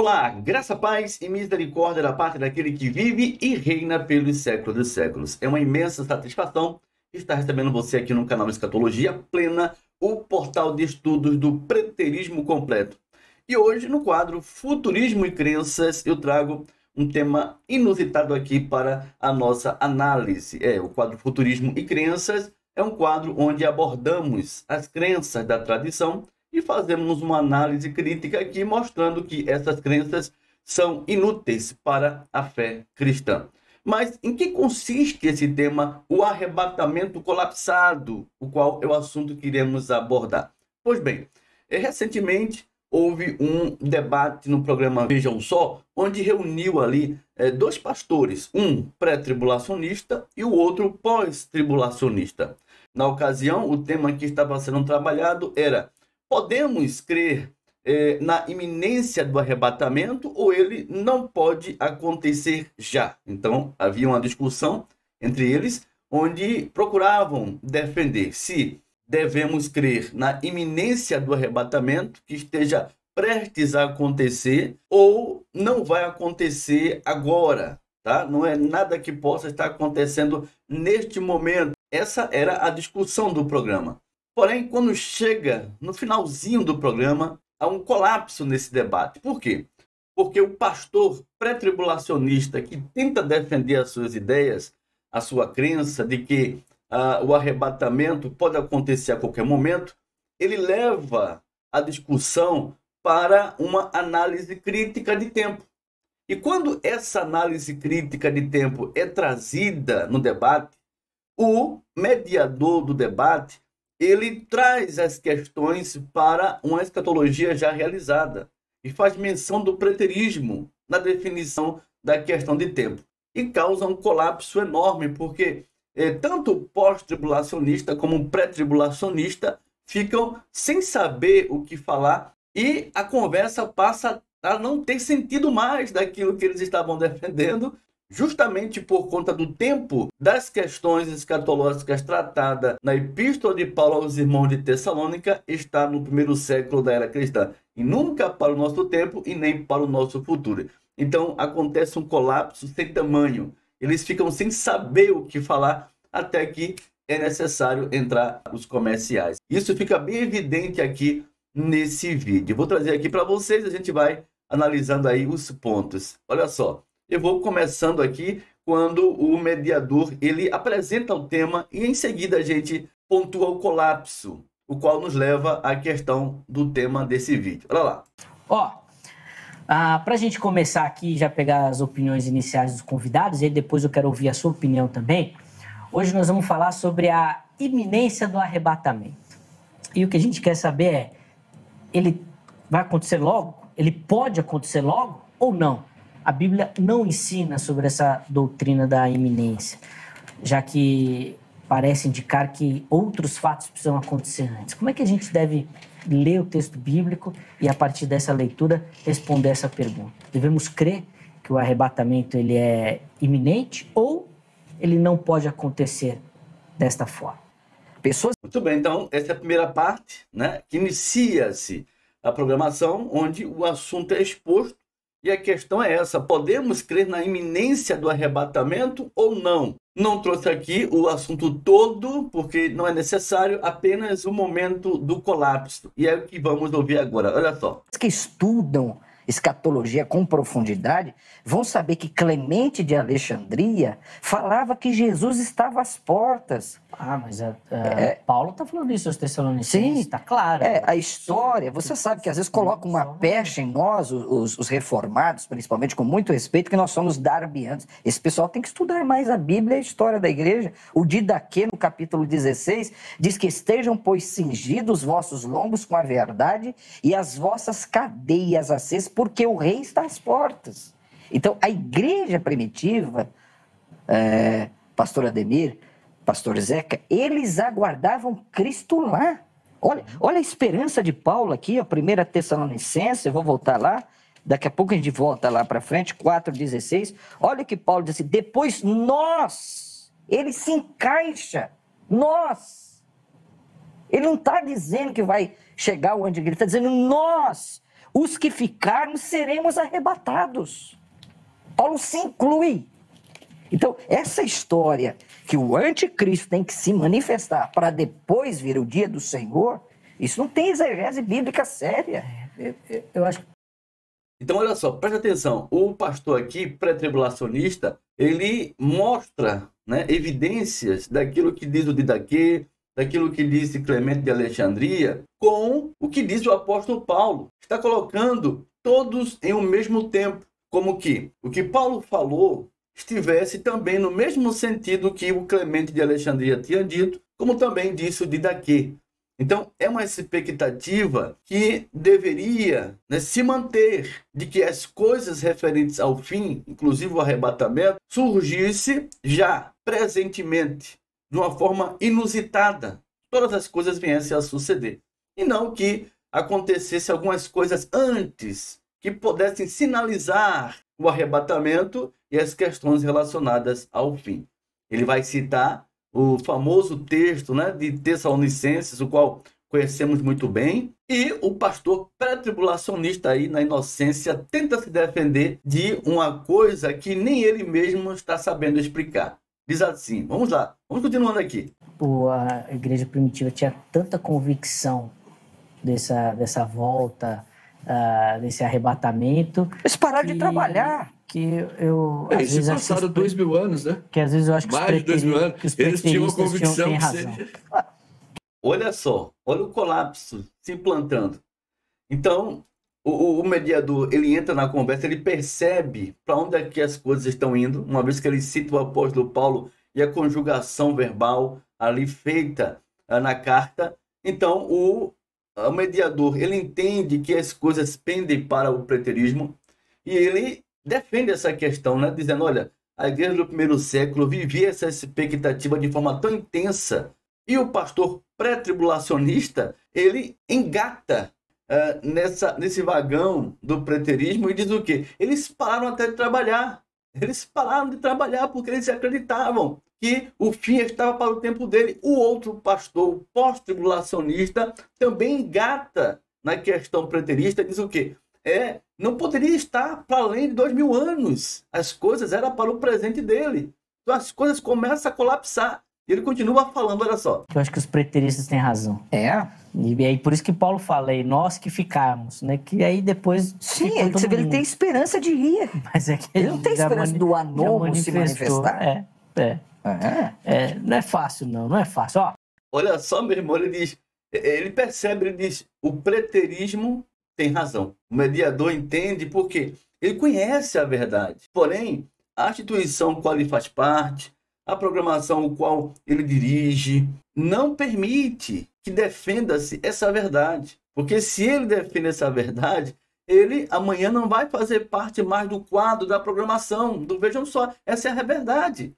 Olá, graça, paz e misericórdia da parte daquele que vive e reina pelos séculos dos séculos. É uma imensa satisfação estar recebendo você aqui no canal Escatologia Plena, o portal de estudos do preterismo completo. E hoje, no quadro Futurismo e Crenças, eu trago um tema inusitado aqui para a nossa análise. O quadro Futurismo e Crenças é um quadro onde abordamos as crenças da tradição e fazemos uma análise crítica aqui, mostrando que essas crenças são inúteis para a fé cristã. Mas em que consiste esse tema, o arrebatamento colapsado, o qual é o assunto que iremos abordar? Pois bem, recentemente houve um debate no programa Vejam Só, onde reuniu ali dois pastores, um pré-tribulacionista e o outro pós-tribulacionista. Na ocasião, o tema que estava sendo trabalhado era: podemos crer na iminência do arrebatamento ou ele não pode acontecer já? Então, havia uma discussão entre eles, onde procuravam defender se devemos crer na iminência do arrebatamento, que esteja prestes a acontecer, ou não vai acontecer agora, tá? Não é nada que possa estar acontecendo neste momento. Essa era a discussão do programa. Porém, quando chega no finalzinho do programa, há um colapso nesse debate. Por quê? Porque o pastor pré-tribulacionista que tenta defender as suas ideias, a sua crença de que o arrebatamento pode acontecer a qualquer momento, ele leva a discussão para uma análise crítica de tempo. E quando essa análise crítica de tempo é trazida no debate, o mediador do debate ele traz as questões para uma escatologia já realizada e faz menção do preterismo na definição da questão de tempo. E causa um colapso enorme, porque tanto o pós-tribulacionista como o pré-tribulacionista ficam sem saber o que falar e a conversa passa a não ter sentido mais daquilo que eles estavam defendendo, justamente por conta do tempo das questões escatológicas tratadas na Epístola de Paulo aos irmãos de Tessalônica, está no primeiro século da era cristã, e nunca para o nosso tempo e nem para o nosso futuro. Então acontece um colapso sem tamanho, eles ficam sem saber o que falar, até que é necessário entrar os comerciais. Isso fica bem evidente aqui nesse vídeo. Vou trazer aqui para vocês, a gente vai analisando aí os pontos. Olha só. Eu vou começando aqui quando o mediador ele apresenta o tema e em seguida a gente pontua o colapso, o qual nos leva à questão do tema desse vídeo. Olha lá. Para a gente começar aqui, já pegar as opiniões iniciais dos convidados, e depois eu quero ouvir a sua opinião também. Hoje nós vamos falar sobre a iminência do arrebatamento. E o que a gente quer saber é, ele vai acontecer logo? Ele pode acontecer logo ou não? A Bíblia não ensina sobre essa doutrina da iminência, já que parece indicar que outros fatos precisam acontecer antes. Como é que a gente deve ler o texto bíblico e, a partir dessa leitura, responder essa pergunta? Devemos crer que o arrebatamento ele é iminente ou ele não pode acontecer desta forma? Muito bem, então essa é a primeira parte, né, que inicia-se a programação, onde o assunto é exposto. E a questão é essa: podemos crer na iminência do arrebatamento ou não? Não trouxe aqui o assunto todo, porque não é necessário, apenas o momento do colapso. E é o que vamos ouvir agora. Olha só. Os que estudam escatologia com profundidade vão saber que Clemente de Alexandria falava que Jesus estava às portas. Mas Paulo está falando isso aos Tessalonicenses, está claro. A história, você sabe que às vezes coloca uma pecha em nós, os reformados, principalmente, com muito respeito, que nós somos darbianos. Esse pessoal tem que estudar mais a Bíblia e a história da igreja. O Didaquê, no capítulo 16, diz que estejam, pois, cingidos os vossos lombos com a verdade e as vossas cadeias acesas, porque o rei está às portas. Então, a igreja primitiva, pastor Ademir, pastor Zeca, eles aguardavam Cristo lá. Olha a esperança de Paulo aqui, a 1 Tessalonicenses, eu vou voltar lá, daqui a pouco a gente volta lá para frente, 4,16. Olha o que Paulo diz assim: depois nós, ele se encaixa, nós. Ele não está dizendo que vai chegar o anticristo, ele está dizendo nós, os que ficarmos seremos arrebatados. Paulo se inclui. Então, essa história que o anticristo tem que se manifestar para depois vir o dia do Senhor, isso não tem exegese bíblica séria. Eu acho. Então, olha só, presta atenção. O pastor aqui, pré-tribulacionista, ele mostra, né, evidências daquilo que diz o Didaquê, daquilo que disse Clemente de Alexandria, com o que diz o apóstolo Paulo. Está colocando todos em um mesmo tempo, como que o que Paulo falou estivesse também no mesmo sentido que o Clemente de Alexandria tinha dito, como também disse o Didaquê. Então, é uma expectativa que deveria, né, se manter, de que as coisas referentes ao fim, inclusive o arrebatamento, surgisse já presentemente, de uma forma inusitada. Todas as coisas viessem a suceder. E não que acontecesse algumas coisas antes, que pudessem sinalizar o arrebatamento e as questões relacionadas ao fim. Ele vai citar o famoso texto, né, de Tessalonicenses, o qual conhecemos muito bem, e o pastor pré-tribulacionista aí, na inocência, tenta se defender de uma coisa que nem ele mesmo está sabendo explicar. Diz assim, vamos lá, vamos continuando aqui. A igreja primitiva tinha tanta convicção dessa volta, desse arrebatamento. Eles pararam de trabalhar. Que eu às vezes passaram 2.000 anos, né? Que às vezes eu acho que mais de 2.000 anos, eles tinham a convicção têm razão. Olha só, olha o colapso se implantando. Então, o mediador, ele entra na conversa, ele percebe para onde é que as coisas estão indo, uma vez que ele cita o apóstolo Paulo e a conjugação verbal ali feita na carta. Então, o mediador, ele entende que as coisas pendem para o preterismo e ele defende essa questão, né? Dizendo, olha, a igreja do primeiro século vivia essa expectativa de forma tão intensa e o pastor pré-tribulacionista, ele engata nesse vagão do preterismo e diz o quê? Eles pararam até de trabalhar. Eles pararam de trabalhar porque eles acreditavam que o fim estava para o tempo dele. O outro pastor, o pós-tribulacionista, também engata na questão preterista e diz o quê? Não poderia estar para além de 2.000 anos. As coisas eram para o presente dele. Então as coisas começam a colapsar. E ele continua falando, olha só. Eu acho que os preteristas têm razão. E aí por isso que Paulo fala, nós que ficarmos, né? Que aí depois... Sim, ele tem esperança de ir. Mas é que ele não tem esperança do anomo se manifestar. Não é fácil, não é fácil. Ó. Olha só, meu irmão, ele percebe, ele diz, o preterismo tem razão. O mediador entende porque ele conhece a verdade. Porém, a instituição qual ele faz parte, a programação o qual ele dirige, não permite que defenda-se essa verdade. Porque se ele defende essa verdade, ele amanhã não vai fazer parte mais do quadro da programação. Vejam só, essa é a verdade.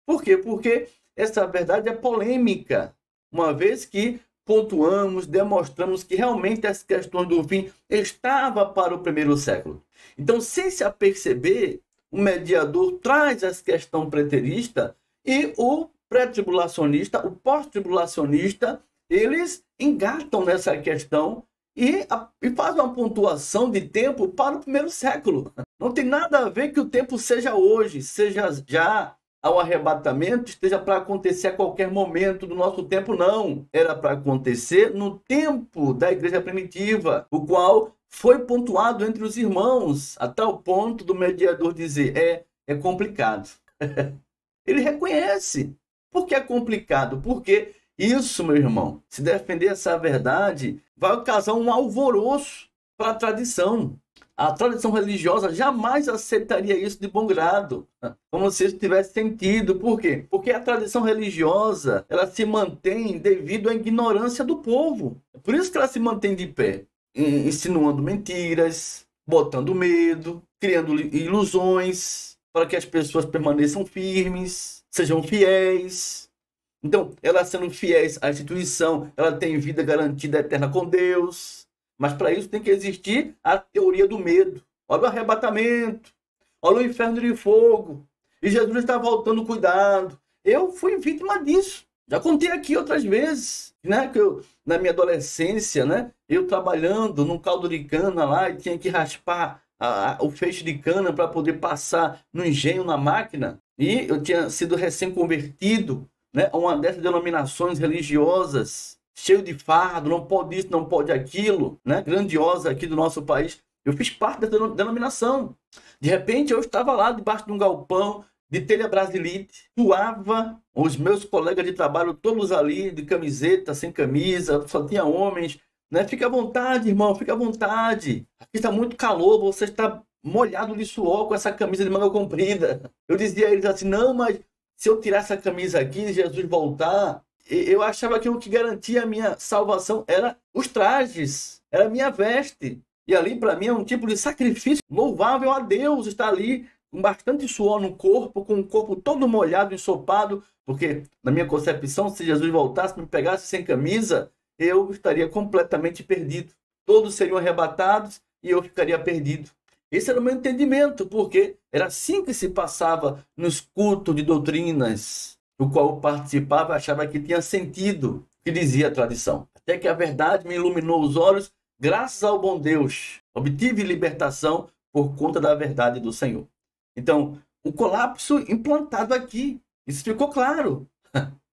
Por quê? Porque essa verdade é polêmica. Uma vez que pontuamos, demonstramos que realmente as questões do fim estavam para o primeiro século. Então, sem se aperceber, o mediador traz as questões preteristas e o pré-tribulacionista, o pós-tribulacionista, eles engatam nessa questão e fazem uma pontuação de tempo para o primeiro século. Não tem nada a ver que o tempo seja hoje, seja já ao arrebatamento, esteja para acontecer a qualquer momento do nosso tempo, não. Era para acontecer no tempo da igreja primitiva, o qual foi pontuado entre os irmãos, a tal ponto do mediador dizer, é complicado. Ele reconhece. Por que é complicado? Porque isso, meu irmão, se defender essa verdade, vai causar um alvoroço para a tradição. A tradição religiosa jamais aceitaria isso de bom grado, como se isso tivesse sentido. Por quê? Porque a tradição religiosa, ela se mantém devido à ignorância do povo. Por isso que ela se mantém de pé, insinuando mentiras, botando medo, criando ilusões para que as pessoas permaneçam firmes, sejam fiéis. Então, ela sendo fiéis à instituição, ela tem vida garantida eterna com Deus. Mas para isso tem que existir a teoria do medo. Olha o arrebatamento, olha o inferno de fogo. E Jesus está voltando, cuidado. Eu fui vítima disso. Já contei aqui outras vezes, né? Que eu, na minha adolescência, né? Eu trabalhando num caldo de cana lá e tinha que raspar o feixe de cana para poder passar no engenho, na máquina. E eu tinha sido recém-convertido, né? A uma dessas denominações religiosas, cheio de fardo, não pode isso, não pode aquilo, né? Grandiosa aqui do nosso país. Eu fiz parte dessa denominação. De repente eu estava lá debaixo de um galpão de telha brasilite, suava, os meus colegas de trabalho todos ali, de camiseta, sem camisa, só tinha homens, né? Fica à vontade, irmão, fica à vontade. Aqui está muito calor, você está molhado de suor com essa camisa de manga comprida. Eu dizia a eles assim, não, mas se eu tirar essa camisa aqui e Jesus voltar, eu achava que o que garantia a minha salvação era os trajes, era a minha veste. E ali para mim é um tipo de sacrifício louvável a Deus, estar ali com bastante suor no corpo, com o corpo todo molhado, ensopado, porque na minha concepção, se Jesus voltasse, me pegasse sem camisa, eu estaria completamente perdido. Todos seriam arrebatados e eu ficaria perdido. Esse era o meu entendimento, porque era assim que se passava nos cultos de doutrinas, do qual eu participava e achava que tinha sentido o que dizia a tradição. Até que a verdade me iluminou os olhos, graças ao bom Deus, obtive libertação por conta da verdade do Senhor. Então, o colapso implantado aqui, isso ficou claro,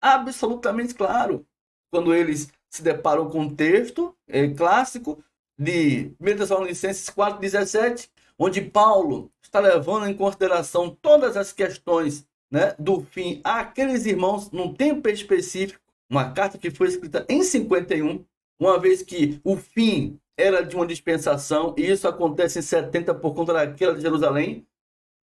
absolutamente claro, quando eles se deparam com um texto clássico de 1 Tessalonicenses 4,17, onde Paulo está levando em consideração todas as questões, né, do fim àqueles irmãos num tempo específico, uma carta que foi escrita em 51, uma vez que o fim era de uma dispensação, e isso acontece em 70 por conta da queda de Jerusalém.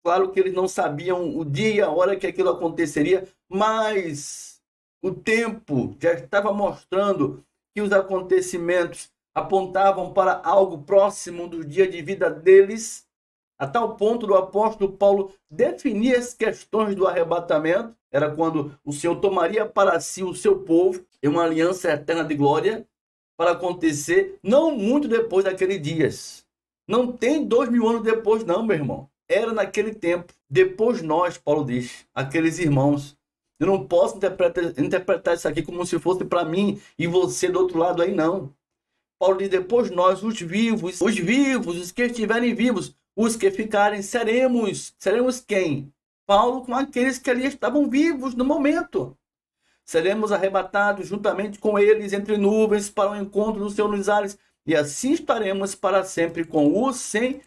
Claro que eles não sabiam o dia e a hora que aquilo aconteceria, mas o tempo já estava mostrando que os acontecimentos apontavam para algo próximo do dia de vida deles, a tal ponto do apóstolo Paulo definir as questões do arrebatamento. Era quando o Senhor tomaria para si o seu povo em uma aliança eterna de glória, para acontecer não muito depois daqueles dias. Não tem 2000 anos depois não, meu irmão. Era naquele tempo. Depois nós, Paulo diz, aqueles irmãos. Eu não posso interpretar isso aqui como se fosse para mim e você do outro lado aí, não. Paulo diz, depois nós, os vivos, os que estiverem vivos, os que ficarem, seremos quem? Paulo com aqueles que ali estavam vivos no momento. Seremos arrebatados juntamente com eles entre nuvens para o encontro do Senhor nos ares, e assim estaremos para sempre com o Senhor.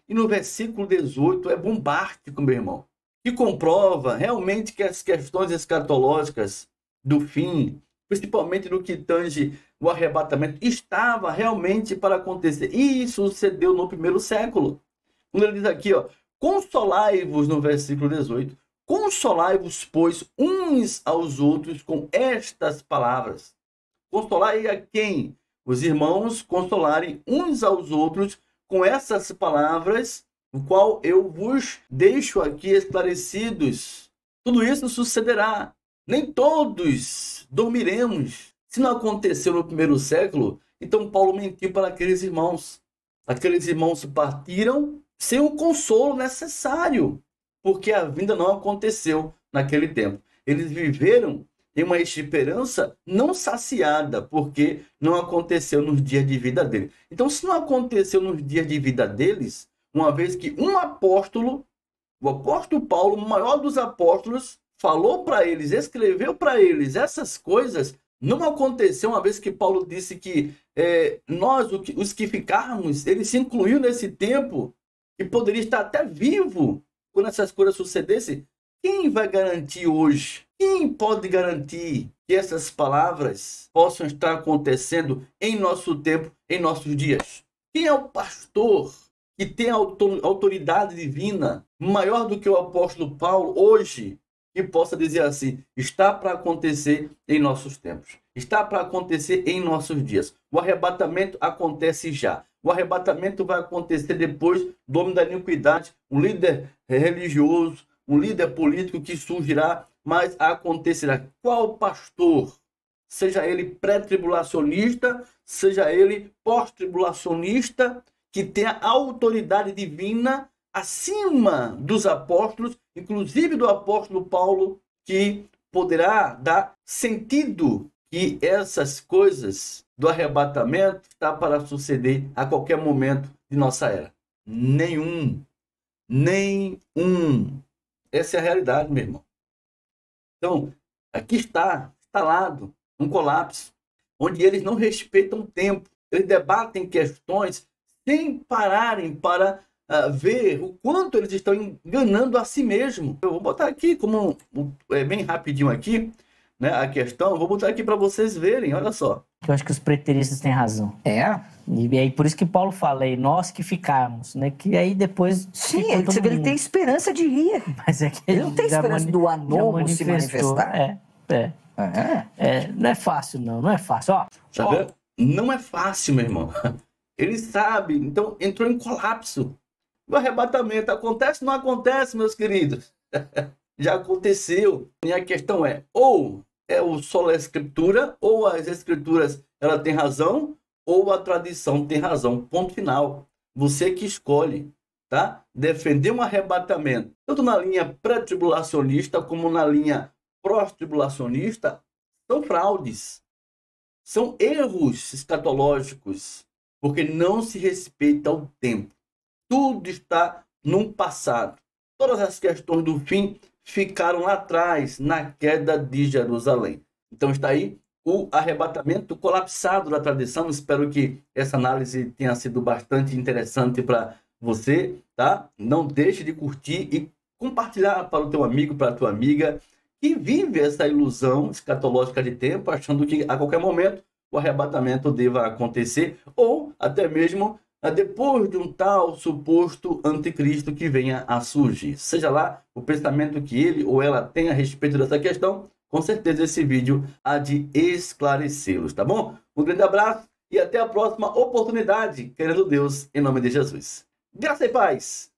E no versículo 18 é bombástico, meu irmão, que comprova realmente que as questões escatológicas do fim, principalmente no que tange o arrebatamento, estava realmente para acontecer. E isso sucedeu no primeiro século. Quando ele diz aqui, ó, consolai-vos, no versículo 18, consolai-vos, pois, uns aos outros com estas palavras. Consolai a quem? Os irmãos consolarem uns aos outros com essas palavras, o qual eu vos deixo aqui esclarecidos. Tudo isso sucederá. Nem todos dormiremos. Se não aconteceu no primeiro século, então Paulo mentiu para aqueles irmãos. Aqueles irmãos partiram sem o consolo necessário, porque a vinda não aconteceu naquele tempo. Eles viveram em uma esperança não saciada, porque não aconteceu nos dias de vida deles. Então, se não aconteceu nos dias de vida deles, uma vez que um apóstolo, o apóstolo Paulo, o maior dos apóstolos, falou para eles, escreveu para eles essas coisas, não aconteceu, uma vez que Paulo disse que nós, os que ficarmos, ele se incluiu nesse tempo, e poderia estar até vivo quando essas coisas sucedessem. Quem vai garantir hoje? Quem pode garantir que essas palavras possam estar acontecendo em nosso tempo, em nossos dias? Quem é o pastor que tem autoridade divina maior do que o apóstolo Paulo hoje, que possa dizer assim, está para acontecer em nossos tempos, está para acontecer em nossos dias? O arrebatamento acontece já. O arrebatamento vai acontecer depois do homem da iniquidade, um líder religioso, um líder político que surgirá, mas acontecerá. Qual pastor, seja ele pré-tribulacionista, seja ele pós-tribulacionista, que tenha autoridade divina acima dos apóstolos, inclusive do apóstolo Paulo, que poderá dar sentido que essas coisas do arrebatamento está para suceder a qualquer momento de nossa era? Nenhum. Essa é a realidade, meu irmão. Então, aqui está instalado um colapso, onde eles não respeitam o tempo. Eles debatem questões sem pararem para ver o quanto eles estão enganando a si mesmo. Eu vou botar aqui como bem rapidinho aqui, né, a questão. Vou botar aqui para vocês verem, olha só. Eu acho que os preteristas têm razão. E aí por isso que Paulo fala, e nós que ficarmos, né? Que aí depois... Sim, ele tem esperança de ir. Mas é que ele não tem esperança do anomo se manifestar. Não é fácil, não é fácil. Não é fácil, meu irmão. Ele sabe, então entrou em colapso. O arrebatamento acontece ou não acontece, meus queridos? Já aconteceu. E a questão é, ou é o solo da escritura, ou as escrituras ela tem razão, ou a tradição tem razão. Ponto final. Você que escolhe, tá? Defender um arrebatamento, tanto na linha pré-tribulacionista como na linha pró-tribulacionista, são fraudes. São erros escatológicos, porque não se respeita o tempo. Tudo está no passado. Todas as questões do fim ficaram lá atrás, na queda de Jerusalém. Então está aí o arrebatamento colapsado da tradição. Espero que essa análise tenha sido bastante interessante para você, tá? Não deixe de curtir e compartilhar para o teu amigo, para a tua amiga, que vive essa ilusão escatológica de tempo, achando que a qualquer momento o arrebatamento deva acontecer, ou até mesmo depois de um tal suposto anticristo que venha a surgir. Seja lá o pensamento que ele ou ela tem a respeito dessa questão, com certeza esse vídeo há de esclarecê-los, tá bom? Um grande abraço e até a próxima oportunidade, querendo Deus, em nome de Jesus. Graça e paz!